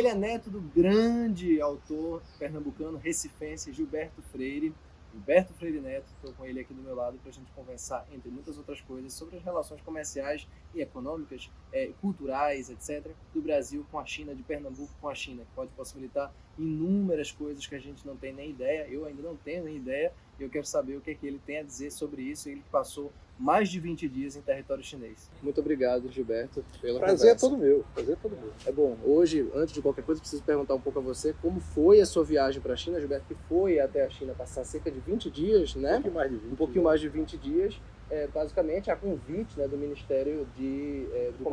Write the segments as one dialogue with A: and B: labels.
A: Ele é neto do grande autor pernambucano, recifense, Gilberto Freire. Gilberto Freire Neto, estou com ele aqui do meu lado para a gente conversar, entre muitas outras coisas, sobre as relações comerciais e econômicas, culturais, etc., do Brasil com a China, de Pernambuco com a China, que pode possibilitar inúmeras coisas que a gente não tem nem ideia, eu ainda não tenho nem ideia, e eu quero saber o que é que ele tem a dizer sobre isso, ele que passou mais de 20 dias em território chinês. Muito obrigado, Gilberto, pela
B: Prazer é
A: conversa.
B: todo meu, prazer é todo meu.
A: É bom, hoje, antes de qualquer coisa, preciso perguntar um pouco a você como foi a sua viagem para a China, Gilberto, que foi até a China passar cerca de 20 dias, né?
B: Um pouquinho mais de 20
A: dias, basicamente a convite, né, do Ministério do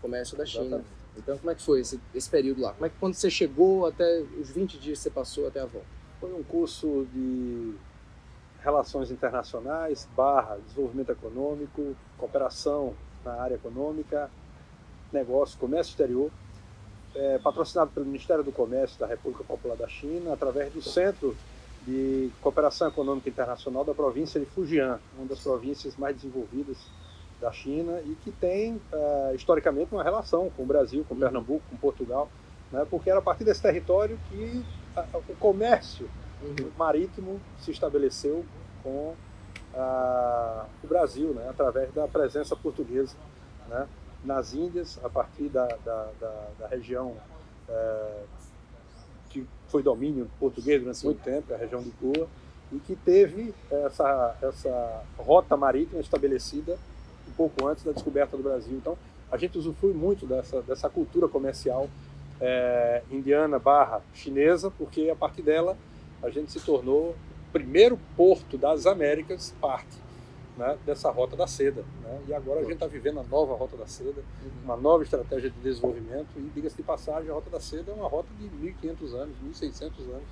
A: Comércio da China.
B: Exatamente.
A: Então, como é que foi esse período lá? Como é que quando você chegou até os 20 dias que você passou até a volta?
B: Foi um curso de Relações Internacionais, Desenvolvimento Econômico, Cooperação na área econômica, Negócio, Comércio Exterior, patrocinado pelo Ministério do Comércio da República Popular da China, através do Centro de Cooperação Econômica Internacional da província de Fujian, uma das províncias mais desenvolvidas da China e que tem, historicamente, uma relação com o Brasil, com Pernambuco, com Portugal, né, porque era a partir desse território que o comércio marítimo se estabeleceu com o Brasil, né, através da presença portuguesa, né, nas Índias, a partir da região que foi domínio português durante muito tempo, a região de Goa, e que teve essa rota marítima estabelecida um pouco antes da descoberta do Brasil. Então, a gente usufrui muito dessa cultura comercial indiana/chinesa, porque a partir dela a gente se tornou o primeiro porto das Américas, parte, né, dessa Rota da Seda, né? E agora a gente está vivendo a nova Rota da Seda, uma nova estratégia de desenvolvimento, e diga-se de passagem, a Rota da Seda é uma rota de 1.500 anos, 1.600 anos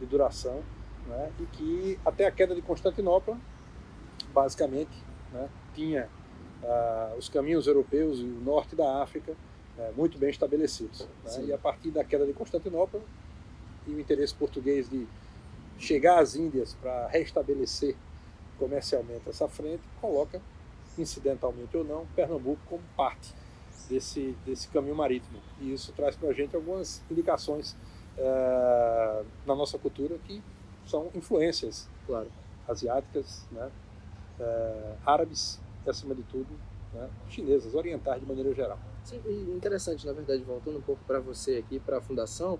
B: de duração, né? E que até a queda de Constantinopla, basicamente, né, tinha os caminhos europeus e o norte da África muito bem estabelecidos, né? E a partir da queda de Constantinopla e o interesse português de chegar às Índias para restabelecer comercialmente essa frente, coloca, incidentalmente ou não, Pernambuco como parte desse caminho marítimo. E isso traz para a gente algumas indicações na nossa cultura que são influências,
A: claro,
B: asiáticas, né, árabes, acima de tudo, né, chinesas, orientais de maneira geral.
A: Sim, e interessante, na verdade, voltando um pouco para você aqui, para a Fundação,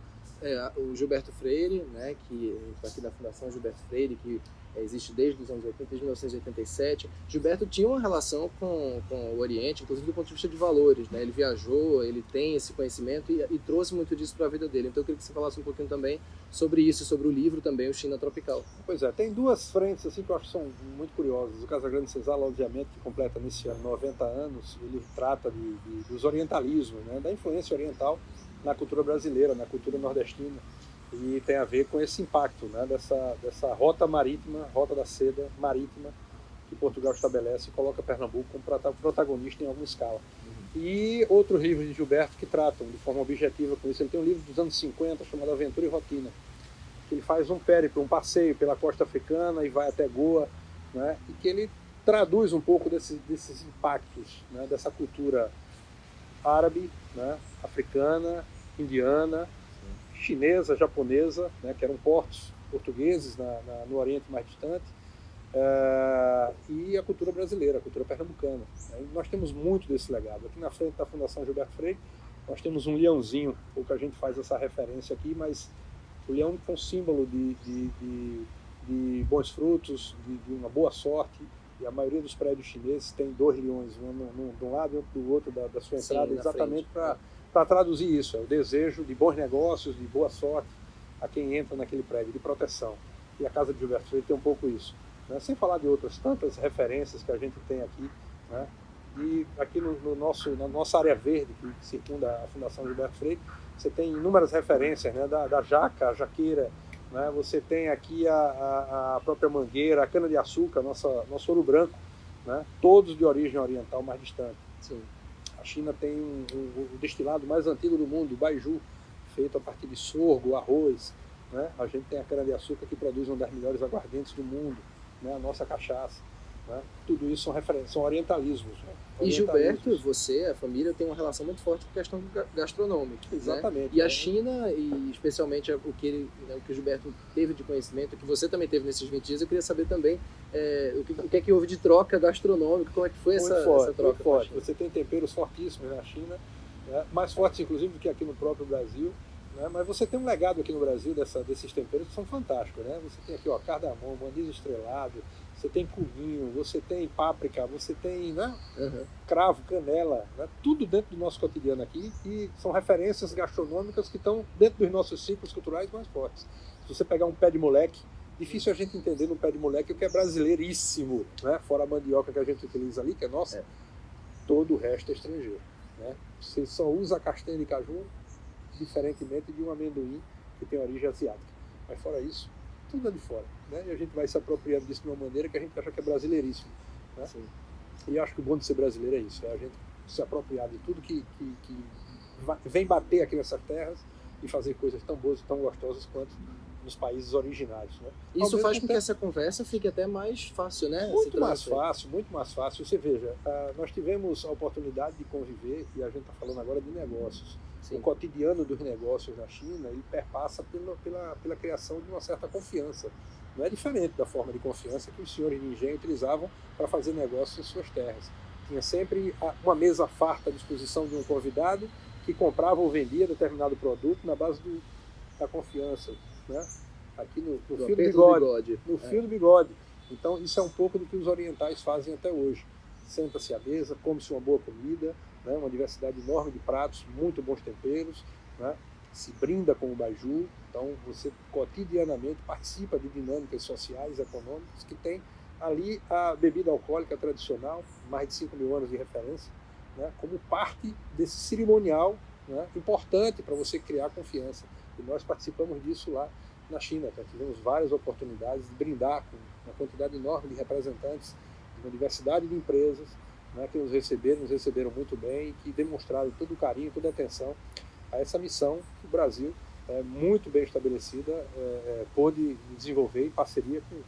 A: o Gilberto Freire, né, que aqui da Fundação Gilberto Freire, que existe desde os anos 80, desde 1987. Gilberto tinha uma relação com o Oriente, inclusive do ponto de vista de valores, né? Ele viajou, ele tem esse conhecimento e trouxe muito disso para a vida dele. Então eu queria que você falasse um pouquinho também sobre isso, sobre o livro também, o China Tropical.
B: Pois é, tem duas frentes assim que eu acho que são muito curiosas. O Casagrande Senzala, obviamente, que completa nesse ano 90 anos, ele trata dos orientalismos, né? Da influência oriental na cultura brasileira, na cultura nordestina, e tem a ver com esse impacto, né, dessa rota marítima, rota da seda marítima que Portugal estabelece e coloca Pernambuco como protagonista em alguma escala. E outros livros de Gilberto que tratam de forma objetiva com isso. Ele tem um livro dos anos 50 chamado Aventura e Rotina, que ele faz um périplo, um passeio pela costa africana e vai até Goa, né, e que ele traduz um pouco desses impactos, né, dessa cultura árabe, né, africana, indiana, chinesa, japonesa, né, que eram portos portugueses no Oriente mais distante, e a cultura brasileira, a cultura pernambucana. Né? Nós temos muito desse legado. Aqui na frente da Fundação Gilberto Freire, nós temos um leãozinho, pouco a gente faz essa referência aqui, mas o leão é um símbolo de bons frutos, de uma boa sorte, e a maioria dos prédios chineses tem 2 leões, um de um lado e outro do outro da sua entrada, exatamente para traduzir isso, o desejo de bons negócios, de boa sorte a quem entra naquele prédio, de proteção. E a Casa de Gilberto Freire tem um pouco isso, né? Sem falar de outras tantas referências que a gente tem aqui, né? E aqui na nossa área verde, que circunda a Fundação Gilberto Freire, você tem inúmeras referências, né? da jaca, a jaqueira, né? Você tem aqui a própria mangueira, a cana-de-açúcar, nosso ouro branco, né? Todos de origem oriental mais distante.
A: Sim.
B: A China tem o destilado mais antigo do mundo, o baiju, feito a partir de sorgo, arroz, né? A gente tem a cana-de-açúcar que produz uma das melhores aguardentes do mundo, né? A nossa cachaça, né? Tudo isso são orientalismos. Né?
A: E Gilberto, você, a família, tem uma relação muito forte com a questão gastronômica.
B: Exatamente.
A: Né? E a China, e especialmente o que o Gilberto teve de conhecimento, que você também teve nesses 20 dias, eu queria saber também o que é que houve de troca gastronômica, como é que foi essa troca?
B: Muito forte. Você tem temperos fortíssimos na China, né? Mais fortes inclusive do que aqui no próprio Brasil. Né? Mas você tem um legado aqui no Brasil desses temperos que são fantásticos. Né? Você tem aqui cardamomo, anis estrelado, você tem cominho, você tem páprica, você tem, né? Cravo, canela, né? Tudo dentro do nosso cotidiano aqui, e são referências gastronômicas que estão dentro dos nossos ciclos culturais mais fortes. Se você pegar um pé de moleque, difícil a gente entender no pé de moleque o que é brasileiríssimo, né? Fora a mandioca que a gente utiliza ali, que é nossa, todo o resto é estrangeiro. Né? Você só usa a castanha de caju, diferentemente de um amendoim que tem origem asiática. Mas fora isso, tudo é de fora. Né? E a gente vai se apropriando disso de uma maneira que a gente acha que é brasileiríssimo. Né? E acho que o bom de ser brasileiro é isso, é a gente se apropriar de tudo que vem bater aqui nessas terras e fazer coisas tão boas e tão gostosas quanto nos países originários. Né?
A: Isso faz com que essa conversa fique até mais fácil, né?
B: Muito mais fácil. Você veja, nós tivemos a oportunidade de conviver, e a gente está falando agora de negócios. Sim. O cotidiano dos negócios na China, ele perpassa pela criação de uma certa confiança. Não é diferente da forma de confiança que os senhores de engenho utilizavam para fazer negócios em suas terras. Tinha sempre uma mesa farta à disposição de um convidado que comprava ou vendia determinado produto na base da confiança. Né? Aqui no fio do bigode. No fio do bigode. Então, isso é um pouco do que os orientais fazem até hoje. Senta-se à mesa, come-se uma boa comida, né? Uma diversidade enorme de pratos, muito bons temperos, né? Se brinda com o baijiu. Então, você cotidianamente participa de dinâmicas sociais, econômicas, que tem ali a bebida alcoólica tradicional, mais de 5 mil anos de referência, né? Como parte desse cerimonial, né? Importante para você criar confiança. E nós participamos disso lá na China. Então, tivemos várias oportunidades de brindar com uma quantidade enorme de representantes de uma diversidade de empresas, né, que nos receberam muito bem e que demonstraram todo o carinho, toda a atenção a essa missão que o Brasil, muito bem estabelecida, pôde desenvolver em parceria com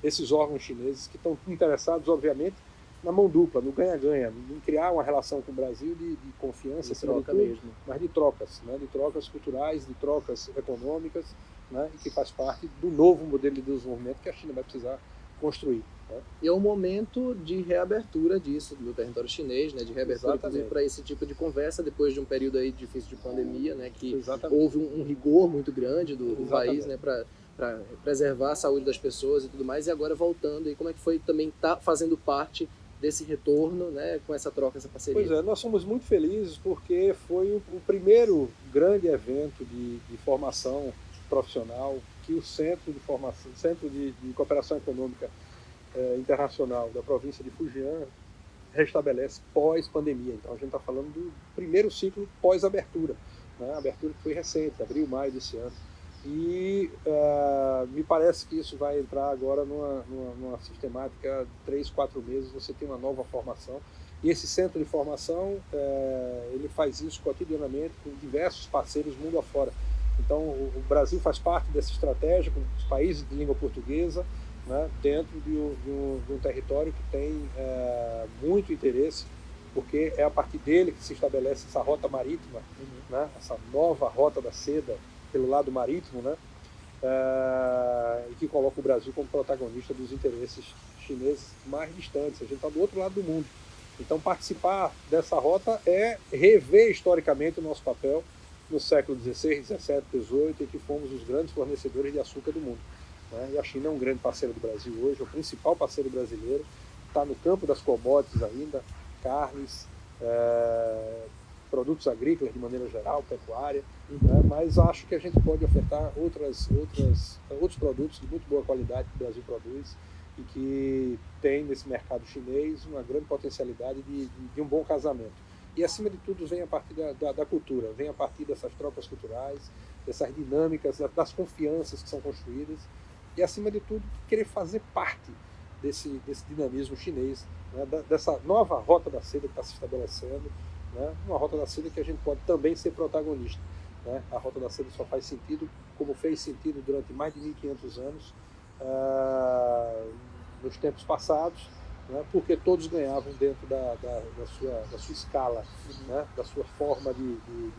B: esses órgãos chineses que estão interessados, obviamente, na mão dupla, no ganha-ganha, em criar uma relação com o Brasil de confiança,
A: troca mesmo,
B: mas de trocas, né, de trocas culturais, de trocas econômicas, né, e que faz parte do novo modelo de desenvolvimento que a China vai precisar construir. Né?
A: E é um momento de reabertura disso, do território chinês, né, de reabertura para esse tipo de conversa, depois de um período aí difícil de pandemia, né, que houve um rigor muito grande do país, né, para preservar a saúde das pessoas e tudo mais, e agora voltando, e como é que foi também estar fazendo parte desse retorno, né, com essa troca, essa parceria?
B: Pois é, nós somos muito felizes porque foi o primeiro grande evento de formação profissional que o Centro de Cooperação Econômica Internacional da província de Fujian restabelece pós-pandemia. Então a gente está falando do primeiro ciclo pós-abertura, né? A abertura que foi recente, abril, maio desse ano. E me parece que isso vai entrar agora numa sistemática de 3, 4 meses, você tem uma nova formação. E esse centro de formação, ele faz isso cotidianamente com diversos parceiros mundo afora. Então o Brasil faz parte dessa estratégia com os países de língua portuguesa, né, dentro de um território que tem muito interesse, porque é a partir dele que se estabelece essa rota marítima, né, essa nova rota da seda pelo lado marítimo, né, e que coloca o Brasil como protagonista dos interesses chineses mais distantes. A gente está do outro lado do mundo. Então, participar dessa rota é rever historicamente o nosso papel no século XVI, XVII, XVIII, em que fomos os grandes fornecedores de açúcar do mundo. Né? E a China é um grande parceiro do Brasil hoje, é o principal parceiro brasileiro, está no campo das commodities ainda, carnes, produtos agrícolas de maneira geral, pecuária, né? Mas acho que a gente pode ofertar outros produtos de muito boa qualidade que o Brasil produz e que tem nesse mercado chinês uma grande potencialidade de um bom casamento. E acima de tudo vem a partir da cultura, vem a partir dessas trocas culturais, dessas dinâmicas, das confianças que são construídas e acima de tudo querer fazer parte desse dinamismo chinês, né? Dessa nova rota da seda que está se estabelecendo, né? Uma rota da seda que a gente pode também ser protagonista. Né? A rota da seda só faz sentido como fez sentido durante mais de 1.500 anos, nos tempos passados, né, porque todos ganhavam dentro da sua escala, né, da sua forma de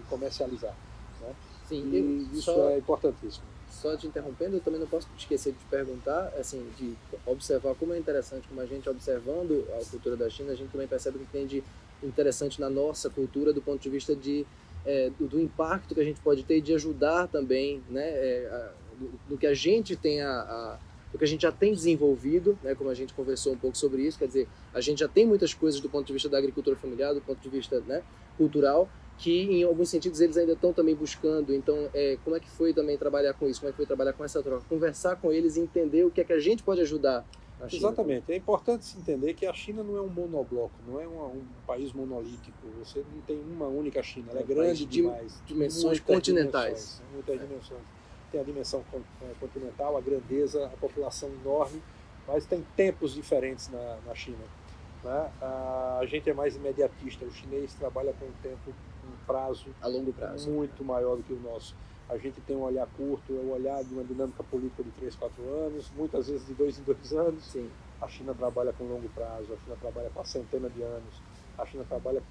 B: comercializar. Né?
A: Sim,
B: e isso é importantíssimo.
A: Só te interrompendo, eu também não posso esquecer de te perguntar, assim, de observar como é interessante, como a gente observando a cultura da China, a gente também percebe o que tem de interessante na nossa cultura do ponto de vista do impacto que a gente pode ter e de ajudar também, né, do que a gente tem do que a gente já tem desenvolvido, né, como a gente conversou um pouco sobre isso, quer dizer, a gente já tem muitas coisas do ponto de vista da agricultura familiar, do ponto de vista, né, cultural, que em alguns sentidos eles ainda estão também buscando. Então, como é que foi também trabalhar com isso? Como é que foi trabalhar com essa troca? Conversar com eles e entender o que é que a gente pode ajudar a China.
B: Exatamente. É importante se entender que a China não é um monobloco, não é um país monolítico. Você não tem uma única China, ela é grande demais.
A: Dimensões continentais.
B: Muitas dimensões. Tem a dimensão continental, a grandeza, a população enorme, mas tem tempos diferentes na China. Né? A gente é mais imediatista, o chinês trabalha com um prazo
A: a longo prazo
B: muito maior do que o nosso. A gente tem um olhar curto, é um olhar de uma dinâmica política de 3, 4 anos, muitas vezes de 2 em 2 anos.
A: Sim.
B: A China trabalha com longo prazo, a China trabalha com centenas de anos, a China trabalha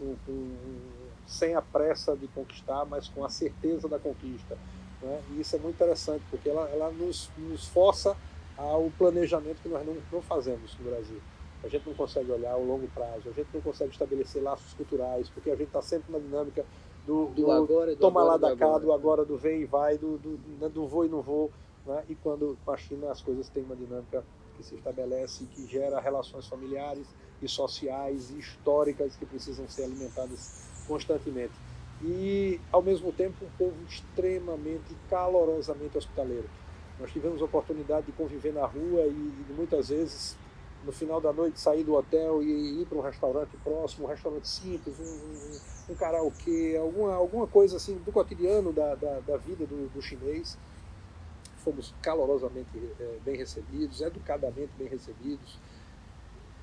B: sem a pressa de conquistar, mas com a certeza da conquista. Né? E isso é muito interessante, porque ela nos força ao planejamento que nós não fazemos no Brasil. A gente não consegue olhar ao longo prazo, a gente não consegue estabelecer laços culturais, porque a gente está sempre na dinâmica do
A: agora,
B: toma lá da cá, do agora, do vem e vai, do vou e não vou. Né? E quando com a China as coisas têm uma dinâmica que se estabelece, que gera relações familiares e sociais e históricas que precisam ser alimentadas constantemente. E, ao mesmo tempo, um povo extremamente, calorosamente hospitaleiro. Nós tivemos a oportunidade de conviver na rua e muitas vezes, no final da noite, sair do hotel e ir para um restaurante próximo, um restaurante simples, um karaokê, alguma coisa assim do cotidiano da vida do chinês. Fomos calorosamente bem recebidos, educadamente bem recebidos.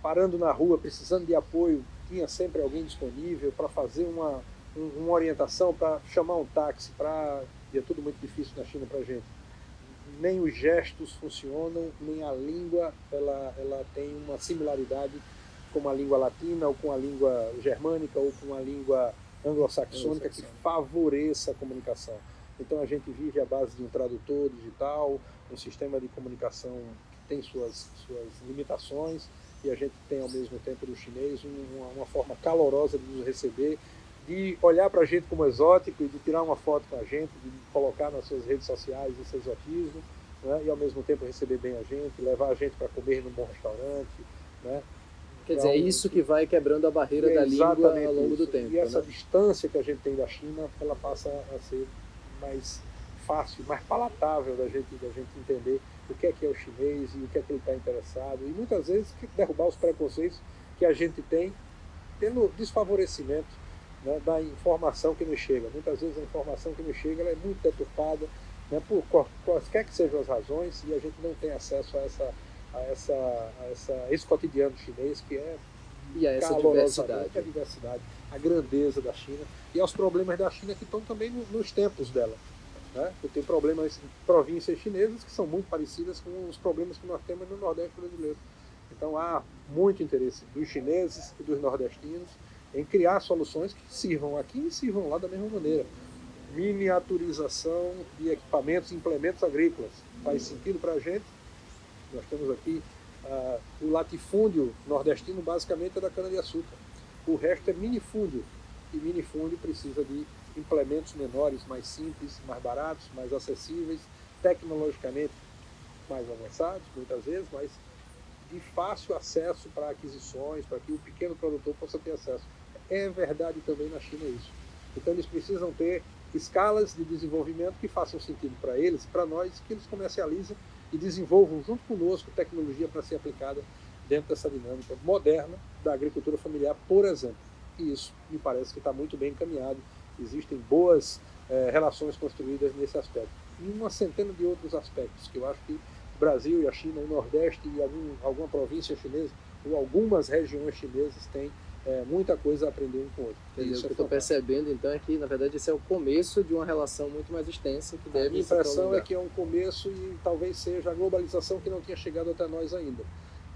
B: Parando na rua, precisando de apoio, tinha sempre alguém disponível para fazer uma orientação, para chamar um táxi, e é tudo muito difícil na China para a gente. Nem os gestos funcionam, nem a língua ela tem uma similaridade com a língua latina, ou com a língua germânica, ou com a língua anglo-saxônica que favoreça a comunicação. Então a gente vive à base de um tradutor digital, um sistema de comunicação que tem suas limitações, e a gente tem ao mesmo tempo do chinês uma forma calorosa de nos receber, de olhar para a gente como exótico e de tirar uma foto com a gente, de colocar nas suas redes sociais esse exotismo, né? E ao mesmo tempo receber bem a gente, levar a gente para comer num bom restaurante. Né?
A: Quer dizer, é isso que vai quebrando a barreira da língua ao longo do tempo.
B: E essa distância que a gente tem da China, ela passa a ser mais fácil, mais palatável da gente entender o que é o chinês e o que é que ele está interessado. E muitas vezes derrubar os preconceitos que a gente tem pelo desfavorecimento, né, da informação que nos chega. Muitas vezes a informação que nos chega ela é muito deturpada, né, por quaisquer que sejam as razões, e a gente não tem acesso a esse cotidiano chinês que é
A: e a essa
B: diversidade, a grandeza da China e aos problemas da China que estão também nos tempos dela. Né? Tem problemas em províncias chinesas que são muito parecidas com os problemas que nós temos no Nordeste brasileiro. Então há muito interesse dos chineses e dos nordestinos em criar soluções que sirvam aqui e sirvam lá da mesma maneira. Miniaturização de equipamentos e implementos agrícolas. Faz sentido para a gente. Nós temos aqui o latifúndio nordestino basicamente é da cana-de-açúcar. O resto é minifúndio. E minifúndio precisa de implementos menores, mais simples, mais baratos, mais acessíveis, tecnologicamente mais avançados, muitas vezes, mas de fácil acesso para aquisições, para que o pequeno produtor possa ter acesso. É verdade também na China isso. Então eles precisam ter escalas de desenvolvimento que façam sentido para eles, para nós, que eles comercializem e desenvolvam junto conosco tecnologia para ser aplicada dentro dessa dinâmica moderna da agricultura familiar, por exemplo. E isso me parece que está muito bem encaminhado. Existem boas relações construídas nesse aspecto. E uma centena de outros aspectos que eu acho que o Brasil e a China, o Nordeste e alguma província chinesa ou algumas regiões chinesas têm muita coisa a aprender um com o outro.
A: O que eu estou percebendo, então, é que, na verdade, esse é o começo de uma relação muito mais extensa que deve. A
B: minha impressão é que é um começo e talvez seja a globalização que não tinha chegado até nós ainda.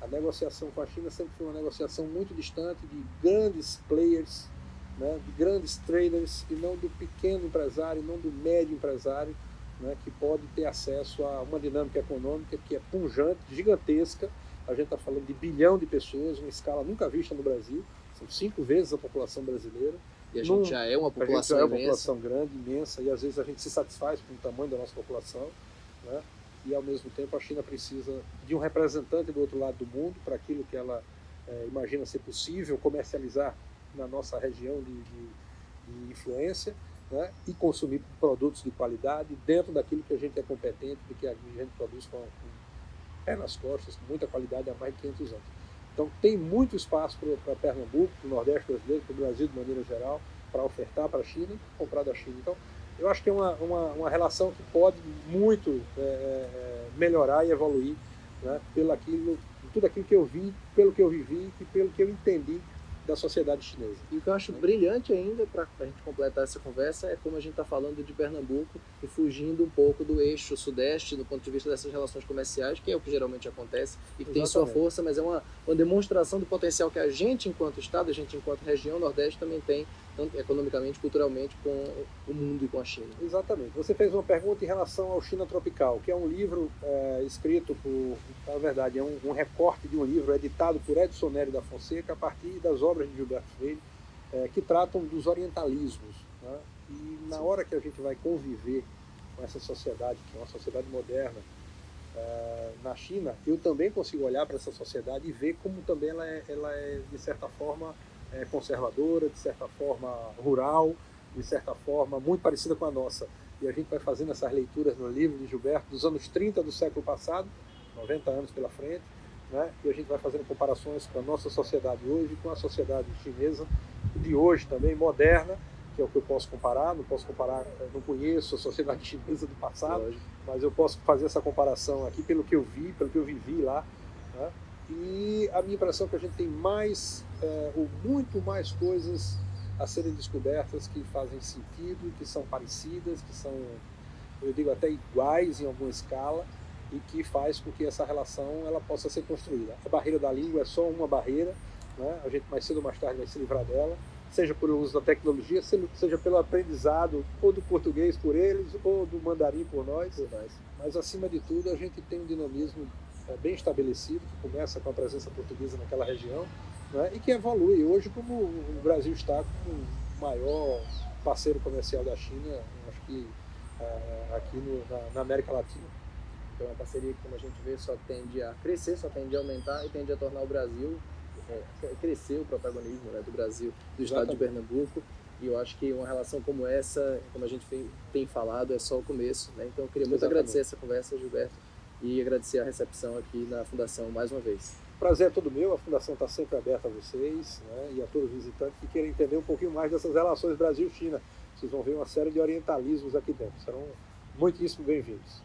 B: A negociação com a China sempre foi uma negociação muito distante de grandes players, né, de grandes traders, e não do pequeno empresário, não do médio empresário, né, que pode ter acesso a uma dinâmica econômica que é pujante, gigantesca. A gente está falando de 1 bilhão de pessoas, uma escala nunca vista no Brasil, são 5 vezes a população brasileira.
A: E a gente já é uma população
B: imensa. A gente já é uma população grande, imensa, e às vezes a gente se satisfaz com o tamanho da nossa população, né? E ao mesmo tempo a China precisa de um representante do outro lado do mundo para aquilo que ela imagina ser possível comercializar na nossa região de influência, né? E consumir produtos de qualidade dentro daquilo que a gente é competente, do que a gente produz com pé nas costas, com muita qualidade há mais de 500 anos. Então tem muito espaço para Pernambuco, para o Nordeste brasileiro, para o Brasil de maneira geral, para ofertar para a China e comprar da China. Então eu acho que é uma relação que pode muito melhorar e evoluir, né, tudo aquilo que eu vi, pelo que eu vivi e pelo que eu entendi da sociedade chinesa.
A: E o que eu acho brilhante ainda, para a gente completar essa conversa, é como a gente está falando de Pernambuco e fugindo um pouco do eixo sudeste, do ponto de vista dessas relações comerciais, que é o que geralmente acontece e que tem sua força, mas é uma demonstração do potencial que a gente, enquanto Estado, a gente, enquanto região Nordeste, também tem, tanto economicamente, culturalmente, com o mundo e com a China.
B: Exatamente. Você fez uma pergunta em relação ao China Tropical, que é um livro escrito por, na verdade, é um recorte de um livro editado por Edson Nery da Fonseca a partir das obras de Gilberto Freire, que tratam dos orientalismos, né? E na hora que a gente vai conviver com essa sociedade, que é uma sociedade moderna, na China, eu também consigo olhar para essa sociedade e ver como também ela é de certa forma, conservadora, de certa forma rural, de certa forma muito parecida com a nossa. E a gente vai fazendo essas leituras no livro de Gilberto dos anos 30 do século passado, 90 anos pela frente, né? E a gente vai fazendo comparações com a nossa sociedade hoje, com a sociedade chinesa de hoje também, moderna, que é o que eu posso comparar. Não posso comparar, não conheço a sociedade chinesa do passado, mas eu posso fazer essa comparação aqui pelo que eu vi, pelo que eu vivi lá, né? E a minha impressão é que a gente tem ou muito mais coisas a serem descobertas que fazem sentido, que são parecidas, que são, eu digo, até iguais em alguma escala, e que faz com que essa relação ela possa ser construída. A barreira da língua é só uma barreira, né? A gente mais cedo ou mais tarde vai se livrar dela, seja por uso da tecnologia, seja pelo aprendizado ou do português por eles, ou do mandarim por nós. Mas acima de tudo a gente tem um dinamismo bem estabelecido, que começa com a presença portuguesa naquela região, né? E que evolui hoje, como o Brasil está como o maior parceiro comercial da China, acho que aqui na América Latina.
A: Então é uma parceria que, como a gente vê, só tende a crescer, só tende a aumentar e tende a tornar o Brasil, crescer o protagonismo, né, do Brasil, do estado de Pernambuco. E eu acho que uma relação como essa, como a gente tem falado, é só o começo, né? Então eu queria muito agradecer essa conversa, Gilberto, e agradecer a recepção aqui na Fundação mais uma vez.
B: O prazer é todo meu, a Fundação está sempre aberta a vocês, né, e a todos os visitantes que querem entender um pouquinho mais dessas relações Brasil-China. Vocês vão ver uma série de orientalismos aqui dentro, serão muitíssimo bem-vindos.